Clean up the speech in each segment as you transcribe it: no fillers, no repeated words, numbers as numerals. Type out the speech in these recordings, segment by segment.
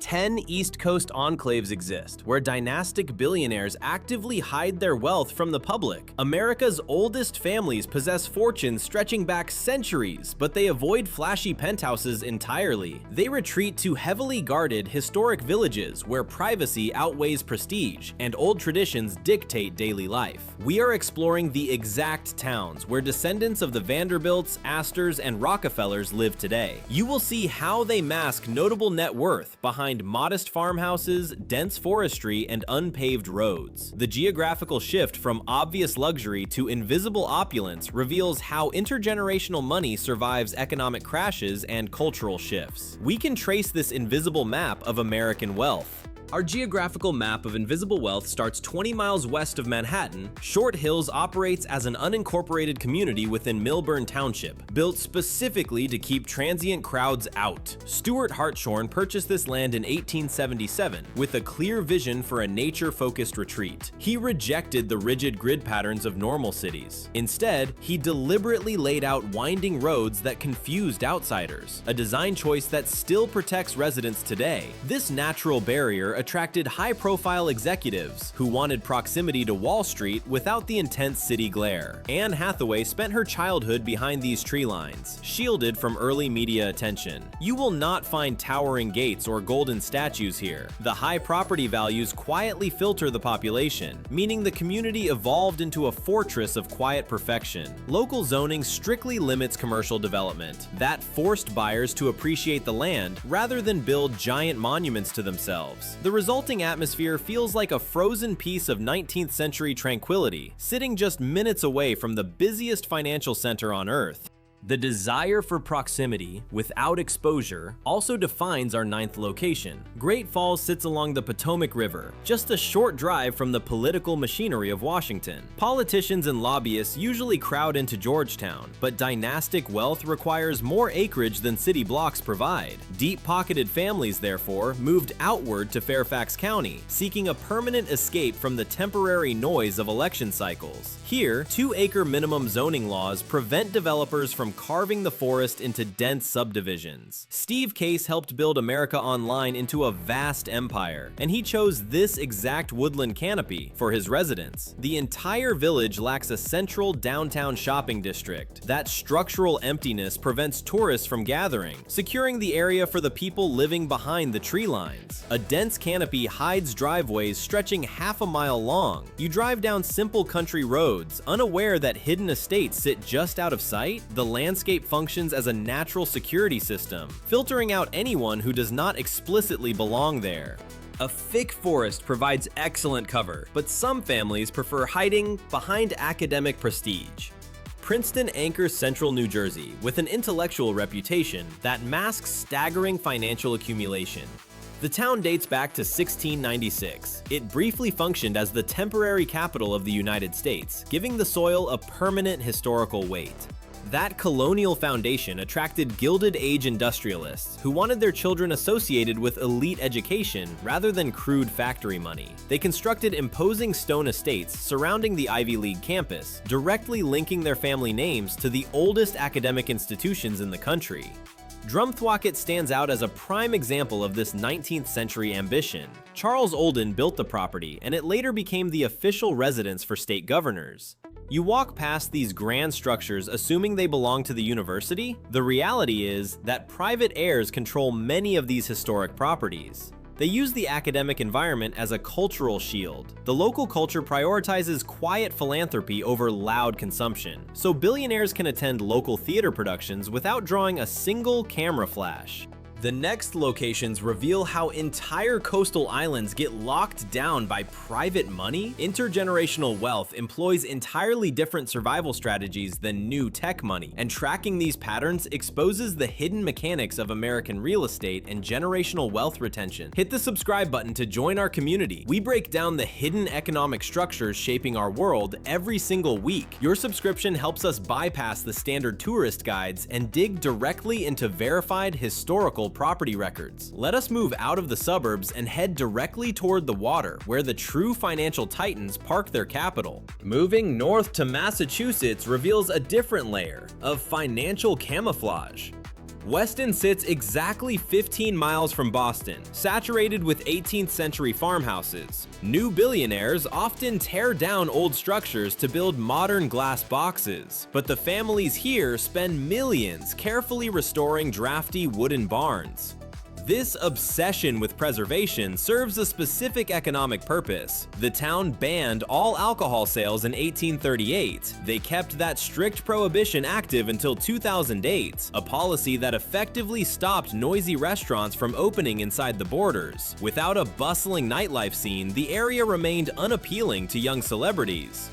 10 East Coast enclaves exist, where dynastic billionaires actively hide their wealth from the public. America's oldest families possess fortunes stretching back centuries, but they avoid flashy penthouses entirely. They retreat to heavily guarded, historic villages where privacy outweighs prestige, and old traditions dictate daily life. We are exploring the exact towns where descendants of the Vanderbilts, Astors, and Rockefellers live today. You will see how they mask notable net worth behind modest farmhouses, dense forestry, and unpaved roads. The geographical shift from obvious luxury to invisible opulence reveals how intergenerational money survives economic crashes and cultural shifts. We can trace this invisible map of American wealth. Our geographical map of invisible wealth starts 20 miles west of Manhattan. Short Hills operates as an unincorporated community within Millburn Township, built specifically to keep transient crowds out. Stuart Hartshorne purchased this land in 1877 with a clear vision for a nature-focused retreat. He rejected the rigid grid patterns of normal cities. Instead, he deliberately laid out winding roads that confused outsiders, a design choice that still protects residents today. This natural barrier attracted high-profile executives who wanted proximity to Wall Street without the intense city glare. Anne Hathaway spent her childhood behind these tree lines, shielded from early media attention. You will not find towering gates or golden statues here. The high property values quietly filter the population, meaning the community evolved into a fortress of quiet perfection. Local zoning strictly limits commercial development. That forced buyers to appreciate the land rather than build giant monuments to themselves. The resulting atmosphere feels like a frozen piece of 19th century tranquility, sitting just minutes away from the busiest financial center on Earth. The desire for proximity without exposure also defines our ninth location. Great Falls sits along the Potomac River, just a short drive from the political machinery of Washington. Politicians and lobbyists usually crowd into Georgetown, but dynastic wealth requires more acreage than city blocks provide. Deep-pocketed families, therefore, moved outward to Fairfax County, seeking a permanent escape from the temporary noise of election cycles. Here, 2-acre minimum zoning laws prevent developers from carving the forest into dense subdivisions. Steve Case helped build America Online into a vast empire, and he chose this exact woodland canopy for his residents. The entire village lacks a central downtown shopping district. That structural emptiness prevents tourists from gathering, securing the area for the people living behind the tree lines. A dense canopy hides driveways stretching half a mile long. You drive down simple country roads, unaware that hidden estates sit just out of sight. The landscape functions as a natural security system, filtering out anyone who does not explicitly belong there. A thick forest provides excellent cover, but some families prefer hiding behind academic prestige. Princeton anchors central New Jersey with an intellectual reputation that masks staggering financial accumulation. The town dates back to 1696. It briefly functioned as the temporary capital of the United States, giving the soil a permanent historical weight. That colonial foundation attracted Gilded Age industrialists who wanted their children associated with elite education rather than crude factory money. They constructed imposing stone estates surrounding the Ivy League campus, directly linking their family names to the oldest academic institutions in the country. Drumthwacket stands out as a prime example of this 19th century ambition. Charles Olden built the property, and it later became the official residence for state governors. You walk past these grand structures assuming they belong to the university. The reality is that private heirs control many of these historic properties. They use the academic environment as a cultural shield. The local culture prioritizes quiet philanthropy over loud consumption, so billionaires can attend local theater productions without drawing a single camera flash. The next locations reveal how entire coastal islands get locked down by private money. Intergenerational wealth employs entirely different survival strategies than new tech money, and tracking these patterns exposes the hidden mechanics of American real estate and generational wealth retention. Hit the subscribe button to join our community. We break down the hidden economic structures shaping our world every single week. Your subscription helps us bypass the standard tourist guides and dig directly into verified historical property records. Let us move out of the suburbs and head directly toward the water, where the true financial titans park their capital. Moving north to Massachusetts reveals a different layer of financial camouflage. Weston sits exactly 15 miles from Boston, saturated with 18th century farmhouses. New billionaires often tear down old structures to build modern glass boxes, but the families here spend millions carefully restoring drafty wooden barns. This obsession with preservation serves a specific economic purpose. The town banned all alcohol sales in 1838. They kept that strict prohibition active until 2008, a policy that effectively stopped noisy restaurants from opening inside the borders. Without a bustling nightlife scene, the area remained unappealing to young celebrities.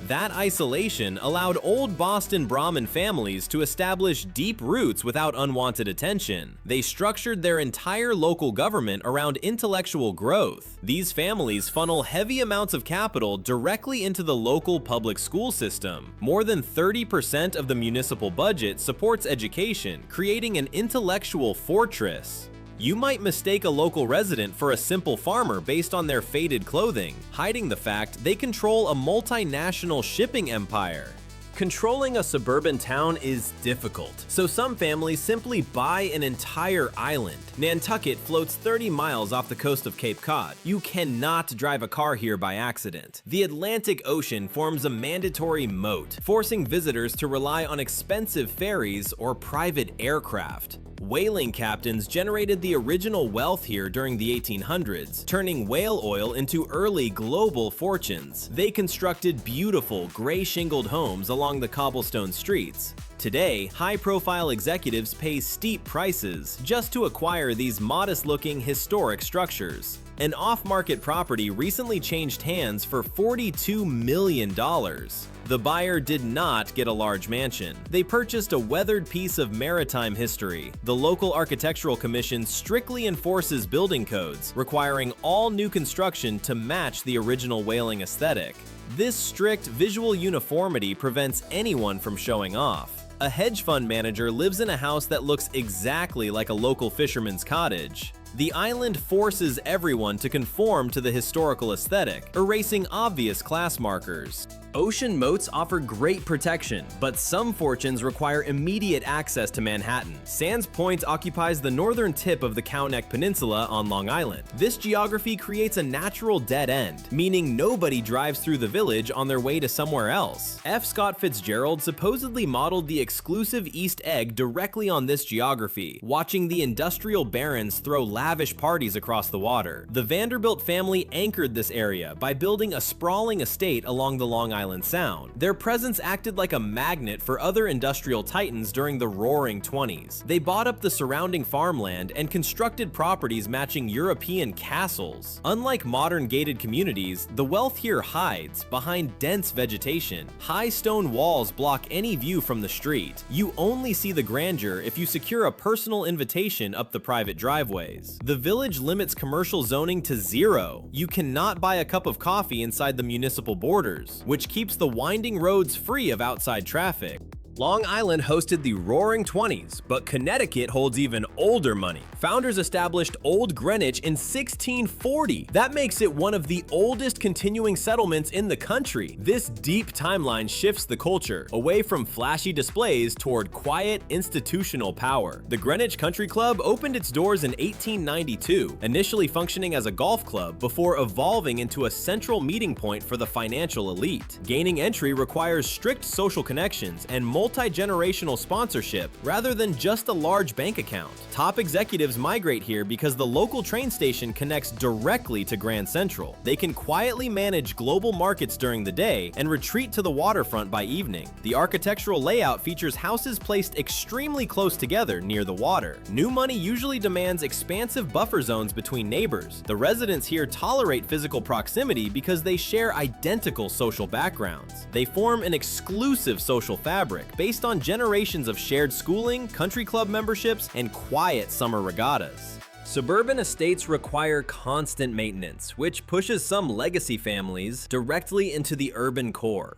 That isolation allowed old Boston Brahmin families to establish deep roots without unwanted attention. They structured their entire local government around intellectual growth. These families funnel heavy amounts of capital directly into the local public school system. More than 30% of the municipal budget supports education, creating an intellectual fortress. You might mistake a local resident for a simple farmer based on their faded clothing, hiding the fact they control a multinational shipping empire. Controlling a suburban town is difficult, so some families simply buy an entire island. Nantucket floats 30 miles off the coast of Cape Cod. You cannot drive a car here by accident. The Atlantic Ocean forms a mandatory moat, forcing visitors to rely on expensive ferries or private aircraft. Whaling captains generated the original wealth here during the 1800s, turning whale oil into early global fortunes. They constructed beautiful, gray-shingled homes along the cobblestone streets. Today, high-profile executives pay steep prices just to acquire these modest-looking historic structures. An off-market property recently changed hands for $42 million. The buyer did not get a large mansion. They purchased a weathered piece of maritime history. The local architectural commission strictly enforces building codes, requiring all new construction to match the original whaling aesthetic. This strict visual uniformity prevents anyone from showing off. A hedge fund manager lives in a house that looks exactly like a local fisherman's cottage. The island forces everyone to conform to the historical aesthetic, erasing obvious class markers. Ocean moats offer great protection, but some fortunes require immediate access to Manhattan. Sands Point occupies the northern tip of the Kowneck Peninsula on Long Island. This geography creates a natural dead end, meaning nobody drives through the village on their way to somewhere else. F. Scott Fitzgerald supposedly modeled the exclusive East Egg directly on this geography, watching the industrial barons throw lavish parties across the water. The Vanderbilt family anchored this area by building a sprawling estate along the Long Island Sound. Their presence acted like a magnet for other industrial titans during the Roaring '20s. They bought up the surrounding farmland and constructed properties matching European castles. Unlike modern gated communities, the wealth here hides behind dense vegetation. High stone walls block any view from the street. You only see the grandeur if you secure a personal invitation up the private driveways. The village limits commercial zoning to 0. You cannot buy a cup of coffee inside the municipal borders, which keeps the winding roads free of outside traffic. Long Island hosted the Roaring '20s, but Connecticut holds even older money. Founders established Old Greenwich in 1640. That makes it one of the oldest continuing settlements in the country. This deep timeline shifts the culture, away from flashy displays toward quiet, institutional power. The Greenwich Country Club opened its doors in 1892, initially functioning as a golf club before evolving into a central meeting point for the financial elite. Gaining entry requires strict social connections and multi-generational sponsorship rather than just a large bank account. Top executives migrate here because the local train station connects directly to Grand Central. They can quietly manage global markets during the day and retreat to the waterfront by evening. The architectural layout features houses placed extremely close together near the water. New money usually demands expansive buffer zones between neighbors. The residents here tolerate physical proximity because they share identical social backgrounds. They form an exclusive social fabric based on generations of shared schooling, country club memberships, and quiet summer regattas. Suburban estates require constant maintenance, which pushes some legacy families directly into the urban core.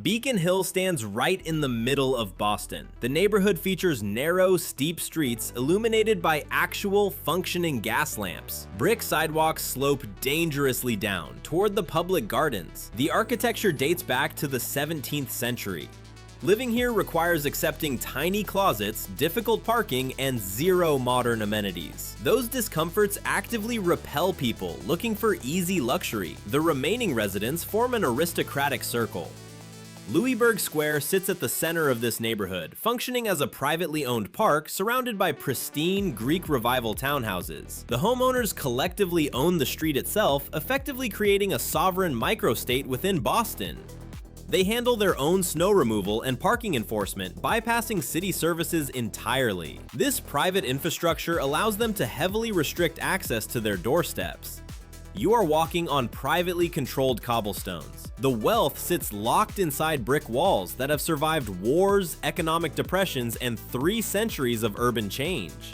Beacon Hill stands right in the middle of Boston. The neighborhood features narrow, steep streets illuminated by actual, functioning gas lamps. Brick sidewalks slope dangerously down toward the public gardens. The architecture dates back to the 17th century. Living here requires accepting tiny closets, difficult parking, and zero modern amenities. Those discomforts actively repel people looking for easy luxury. The remaining residents form an aristocratic circle. Louisburg Square sits at the center of this neighborhood, functioning as a privately owned park surrounded by pristine Greek Revival townhouses. The homeowners collectively own the street itself, effectively creating a sovereign microstate within Boston. They handle their own snow removal and parking enforcement, bypassing city services entirely. This private infrastructure allows them to heavily restrict access to their doorsteps. You are walking on privately controlled cobblestones. The wealth sits locked inside brick walls that have survived wars, economic depressions, and 3 centuries of urban change.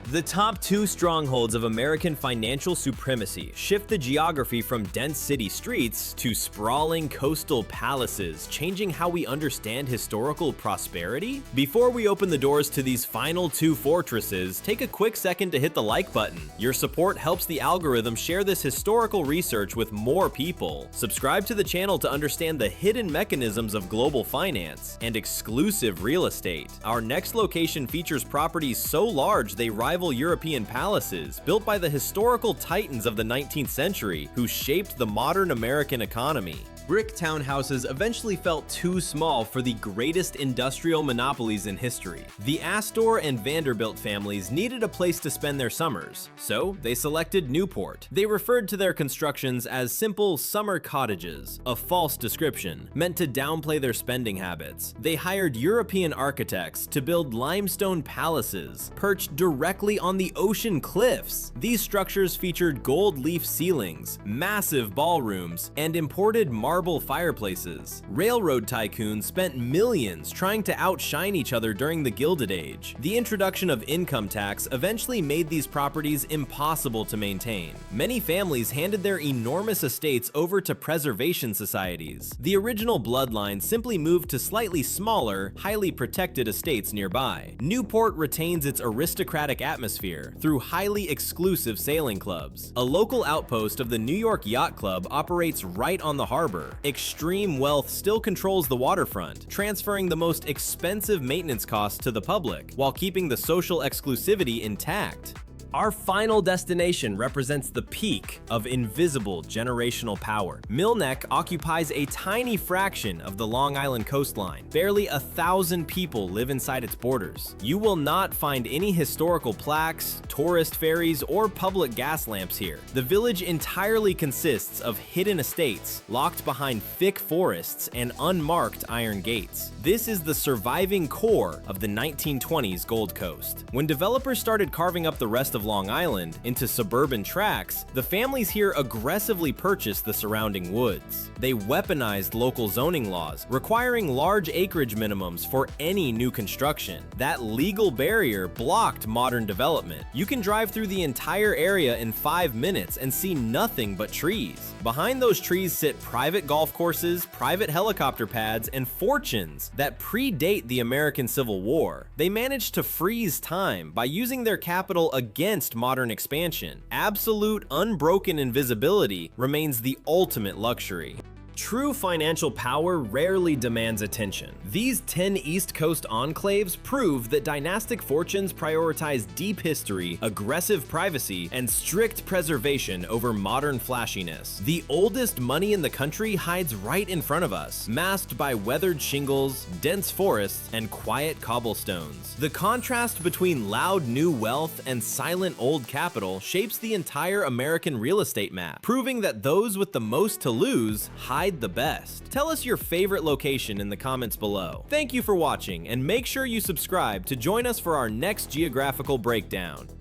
The top 2 strongholds of American financial supremacy shift the geography from dense city streets to sprawling coastal palaces, changing how we understand historical prosperity. Before we open the doors to these final 2 fortresses, take a quick second to hit the like button. Your support helps the algorithm share this historical research with more people. Subscribe to the channel to understand the hidden mechanisms of global finance and exclusive real estate. Our next location features properties so large they rival European palaces, built by the historical titans of the 19th century who shaped the modern American economy. Brick townhouses eventually felt too small for the greatest industrial monopolies in history. The Astor and Vanderbilt families needed a place to spend their summers, so they selected Newport. They referred to their constructions as simple summer cottages, a false description, meant to downplay their spending habits. They hired European architects to build limestone palaces, perched directly on the ocean cliffs. These structures featured gold leaf ceilings, massive ballrooms, and imported marble fireplaces. Railroad tycoons spent millions trying to outshine each other during the Gilded Age. The introduction of income tax eventually made these properties impossible to maintain. Many families handed their enormous estates over to preservation societies. The original bloodline simply moved to slightly smaller, highly protected estates nearby. Newport retains its aristocratic atmosphere through highly exclusive sailing clubs. A local outpost of the New York Yacht Club operates right on the harbor. Extreme wealth still controls the waterfront, transferring the most expensive maintenance costs to the public, while keeping the social exclusivity intact. Our final destination represents the peak of invisible generational power. Mill Neck occupies a tiny fraction of the Long Island coastline. Barely 1,000 people live inside its borders. You will not find any historical plaques, tourist ferries, or public gas lamps here. The village entirely consists of hidden estates, locked behind thick forests and unmarked iron gates. This is the surviving core of the 1920s Gold Coast. When developers started carving up the rest of Long Island into suburban tracts, the families here aggressively purchased the surrounding woods. They weaponized local zoning laws, requiring large acreage minimums for any new construction. That legal barrier blocked modern development. You can drive through the entire area in 5 minutes and see nothing but trees. Behind those trees sit private golf courses, private helicopter pads, and fortunes that predate the American Civil War. They managed to freeze time by using their capital against modern expansion. Absolute unbroken invisibility remains the ultimate luxury. True financial power rarely demands attention. These 10 East Coast enclaves prove that dynastic fortunes prioritize deep history, aggressive privacy, and strict preservation over modern flashiness. The oldest money in the country hides right in front of us, masked by weathered shingles, dense forests, and quiet cobblestones. The contrast between loud new wealth and silent old capital shapes the entire American real estate map, proving that those with the most to lose hide the best. Tell us your favorite location in the comments below. Thank you for watching, and make sure you subscribe to join us for our next geographical breakdown.